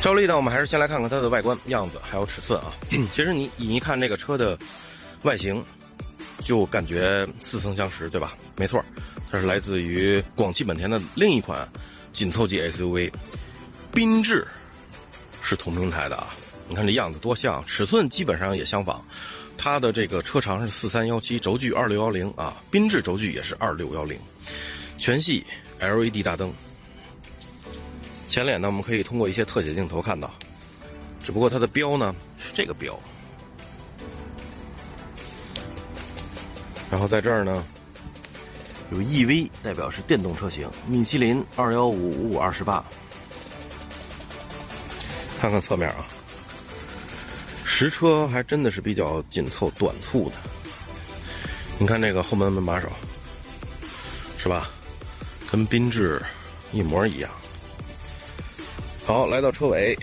照例呢，我们还是先来看看它的外观样子，还有尺寸啊。其实你一看这个车的外形，就感觉似曾相识，对吧？没错，它是来自于广汽本田的另一款紧凑级 SUV， 缤智是同平台的啊。你看这样子多像，尺寸基本上也相仿。它的这个车长是4317，轴距2610啊，缤智轴距也是2610，全系 LED 大灯。前脸呢，我们可以通过一些特写镜头看到，只不过它的标呢是这个标。然后在这儿呢有 EV， 代表是电动车型，米其林2155528。看看侧面啊，实车还真的是比较紧凑短促的。你看这个后门门把手，是吧？跟缤智一模一样。好，来到车尾，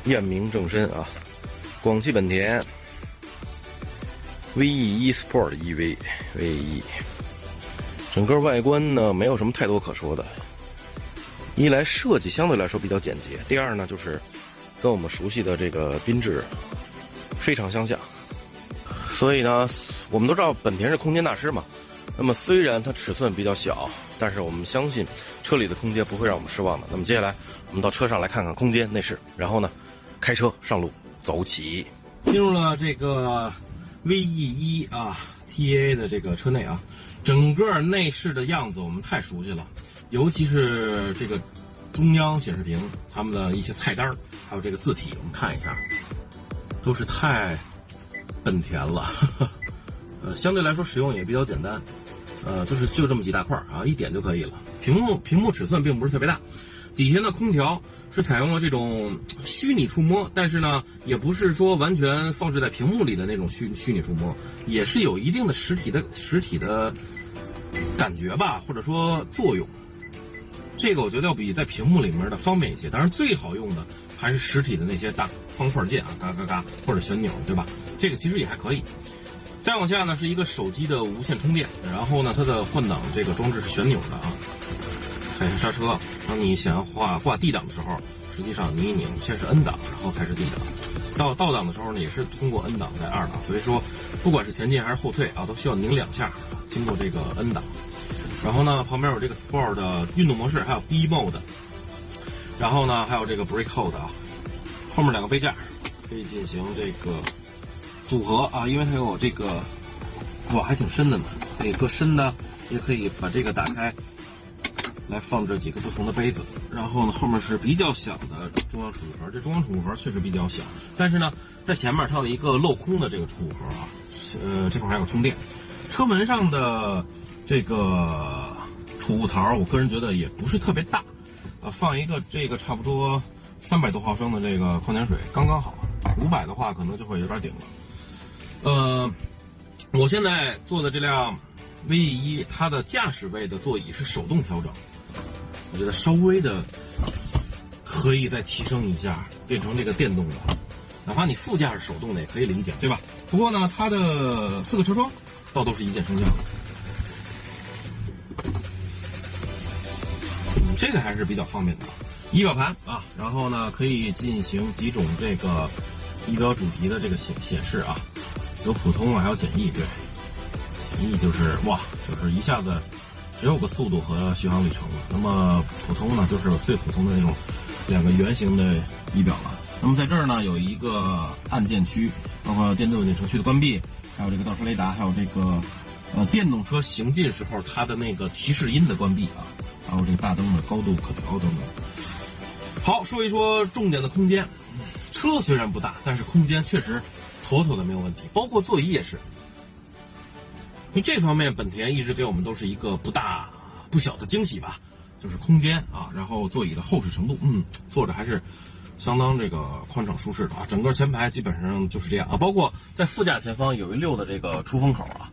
验明正身啊，广汽本田 VE Sport EV VE。整个外观呢没有什么太多可说的，一来设计相对来说比较简洁，第二呢就是跟我们熟悉的这个缤智非常相像。所以呢，我们都知道本田是空间大师嘛。那么虽然它尺寸比较小，但是我们相信车里的空间不会让我们失望的。那么接下来我们到车上来看看空间内饰，然后呢开车上路走起。进入了这个 VE1 TA 的这个车内啊，整个内饰的样子我们太熟悉了，尤其是这个中央显示屏，他们的一些菜单还有这个字体，我们看一下，都是太本田了。相对来说使用也比较简单，就这么几大块啊，一点就可以了。屏幕尺寸并不是特别大，底下的空调是采用了这种虚拟触摸，但是呢，也不是说完全放置在屏幕里的那种虚拟触摸，也是有一定的实体的感觉吧，或者说作用。这个我觉得要比在屏幕里面的方便一些，当然最好用的还是实体的那些大方块键啊，嘎嘎嘎，或者旋钮，对吧？这个其实也还可以。再往下呢是一个手机的无线充电，然后呢它的换挡这个装置是旋钮的啊。踩下刹车，当你想要挂 D 档的时候，实际上你一拧先是 N 档，然后才是 D 档。到档的时候呢也是通过 N 档在2档，所以说不管是前进还是后退啊，都需要拧2下，经过这个 N 档。然后呢旁边有这个 Sport 的运动模式，还有 B Mode， 然后呢还有这个 Brake Hold 啊，后面2个杯架可以进行这个组合啊，因为它有这个哇还挺深的呢，可以搁深的，也可以把这个打开来放置几个不同的杯子。然后呢后面是比较小的中央储物盒，这中央储物盒确实比较小，但是呢在前面它有一个镂空的这个储物盒啊，这块还有充电。车门上的这个储物槽我个人觉得也不是特别大，放一个这个差不多300多毫升的这个矿泉水刚刚好，500的话可能就会有点顶了。我现在坐的这辆 VE1， 它的驾驶位的座椅是手动调整，我觉得稍微的可以再提升一下，变成这个电动的，哪怕你副驾是手动的也可以理解，对吧？不过呢，它的4个车窗倒都是一键升降的，这个还是比较方便的。仪表盘啊，然后呢可以进行几种这个仪表主题的这个显示啊，有普通啊，还有简易。对，简易就是哇，就是一下子只有个速度和续航里程了。那么普通呢，就是最普通的那种2个圆形的仪表了。那么在这儿呢有一个按键区，包括电动程序的关闭，还有这个倒车雷达，还有这个电动车行进时候它的那个提示音的关闭啊，还有这个大灯的高度可调等等。好，说一说重点的空间。车虽然不大，但是空间确实妥妥的没有问题，包括座椅也是。因为这方面本田一直给我们都是一个不大不小的惊喜吧，就是空间啊，然后座椅的厚实程度，坐着还是相当这个宽敞舒适的啊。整个前排基本上就是这样啊，包括在副驾前方有一溜的这个出风口啊。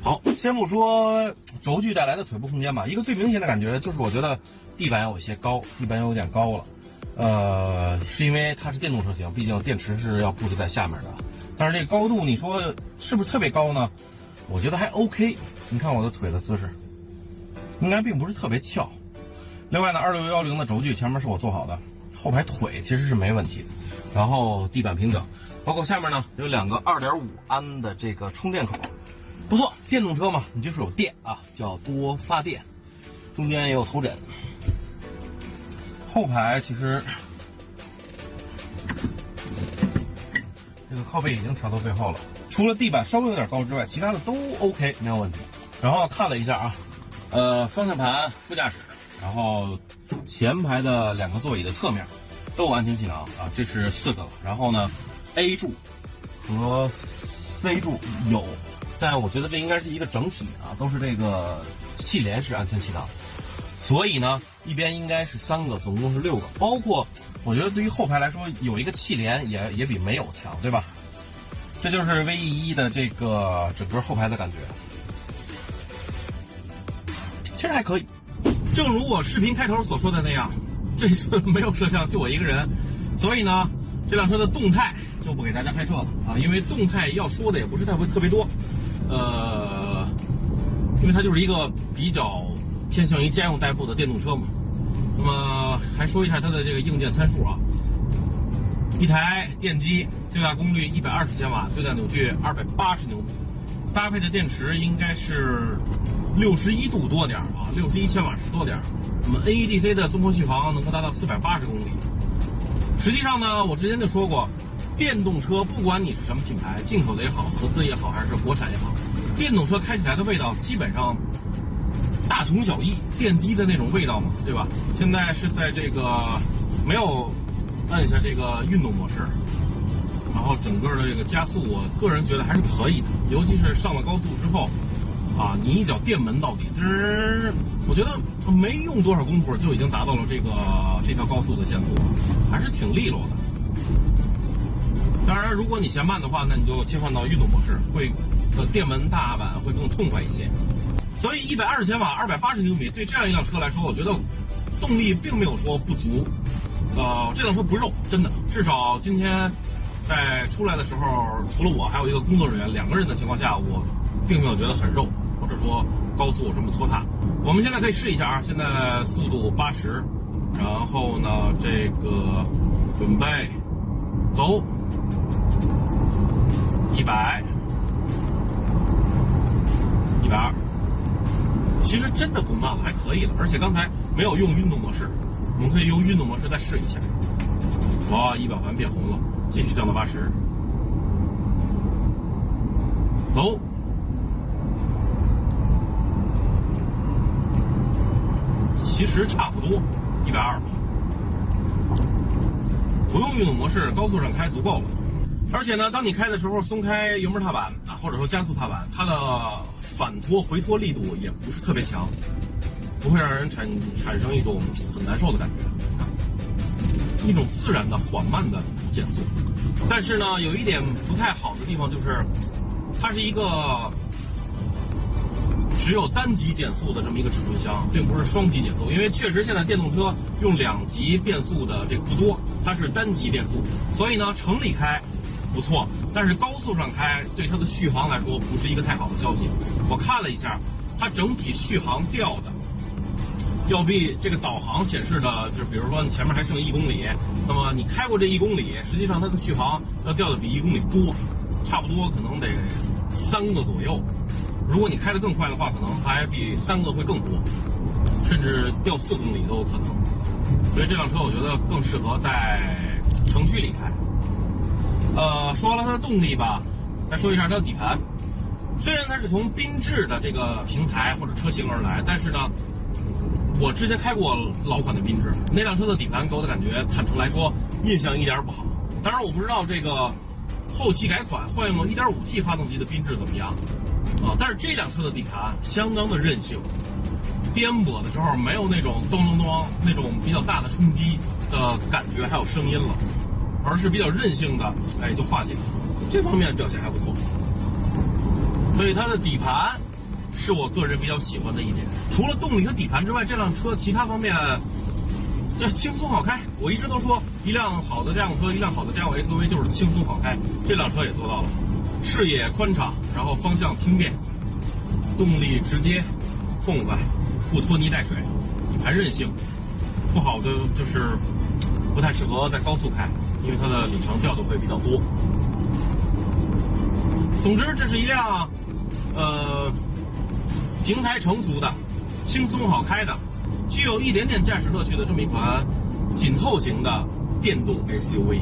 好，先不说轴距带来的腿部空间吧，一个最明显的感觉就是我觉得地板有些高，地板有点高了。是因为它是电动车型，毕竟电池是要布置在下面的。但是这个高度你说是不是特别高呢？我觉得还 OK。你看我的腿的姿势，应该并不是特别翘。另外呢，2610的轴距前面是我做好的，后排腿其实是没问题的。然后地板平整，包括下面呢有2个2.5安的这个充电口，不错。电动车嘛，你就是有电啊，叫多发电。中间也有头枕。后排其实这个靠背已经调到最后了，除了地板稍微有点高之外，其他的都 OK， 没有问题。然后看了一下啊，方向盘、副驾驶，然后前排的2个座椅的侧面都有安全气囊啊，这是4个了。然后呢 ，A 柱和 C 柱有，但我觉得这应该是一个整体啊，都是这个气帘式安全气囊。所以呢，一边应该是3个，总共是6个。包括我觉得对于后排来说，有一个气帘也比没有强，对吧？这就是 VE1 的这个整个后排的感觉，其实还可以。正如我视频开头所说的那样，这次没有摄像，就我一个人，所以呢，这辆车的动态就不给大家拍摄了啊，因为动态要说的也不是特别多，因为它就是一个比较偏向于家用代步的电动车嘛。那么还说一下它的这个硬件参数啊，一台电机最大功率120千瓦，最大扭矩280牛米，搭配的电池应该是61度多点啊，61千瓦时多点。那么 NEDC 的综合续航能够达到480公里。实际上呢，我之前就说过，电动车不管你是什么品牌，进口的也好，合资也好，还是国产也好，电动车开起来的味道基本上大同小异，电机的那种味道嘛，对吧？现在是在这个没有按下这个运动模式，然后整个的这个加速，我个人觉得还是可以的，尤其是上了高速之后，啊，你一脚电门到底，我觉得没用多少功夫就已经达到了这条高速的限速了，还是挺利落的。当然，如果你嫌慢的话，那你就切换到运动模式，电门大板会更痛快一些。所以120千瓦280牛米对这样一辆车来说，我觉得动力并没有说不足。这辆车不肉，真的，至少今天在出来的时候，除了我还有一个工作人员2个人的情况下，我并没有觉得很肉，或者说高速有什么拖沓。我们现在可以试一下啊，现在速度80，然后呢，这个准备走100、120，其实真的不慢了，还可以了。而且刚才没有用运动模式，我们可以用运动模式再试一下。哇，仪表盘变红了，继续降到80，走。其实差不多120吧，不用运动模式，高速上开足够了。而且呢，当你开的时候松开油门踏板啊，或者说加速踏板，它的反拖回拖力度也不是特别强，不会让人产生一种很难受的感觉，一种自然的缓慢的减速。但是呢，有一点不太好的地方就是，它是一个只有单级减速的这么一个齿轮箱，并不是双级减速。因为确实现在电动车用2级变速的这个不多，它是单级变速，所以呢，城里开不错，但是高速上开对它的续航来说不是一个太好的消息。我看了一下，它整体续航掉的要比这个导航显示的，就比如说你前面还剩1公里，那么你开过这1公里，实际上它的续航要掉的比1公里多，差不多可能得3个左右。如果你开得更快的话，可能还比3个会更多，甚至掉4公里都有可能。所以这辆车我觉得更适合在城区里开。说了它的动力吧，再说一下它的底盘。虽然它是从缤智的这个平台或者车型而来，但是呢，我之前开过老款的缤智，那辆车的底盘给我的感觉，坦诚来说，印象一点不好。当然，我不知道这个后期改款换用了 1.5T 发动机的缤智怎么样啊？但是这辆车的底盘相当的韧性，颠簸的时候没有那种咚咚咚那种比较大的冲击的感觉，还有声音了，而是比较韧性的，就化解了。这方面表现还不错。所以它的底盘是我个人比较喜欢的一点。除了动力和底盘之外，这辆车其他方面轻松好开。我一直都说，一辆好的家用车，一辆好的家用 SUV 就是轻松好开，这辆车也做到了。视野宽敞，然后方向轻便，动力直接痛快，不拖泥带水，底盘韧性，不好的就是不太适合在高速开，因为它的里程掉的会比较多。总之，这是一辆平台成熟的、轻松好开的、具有一点点驾驶乐趣的这么一款紧凑型的电动 SUV。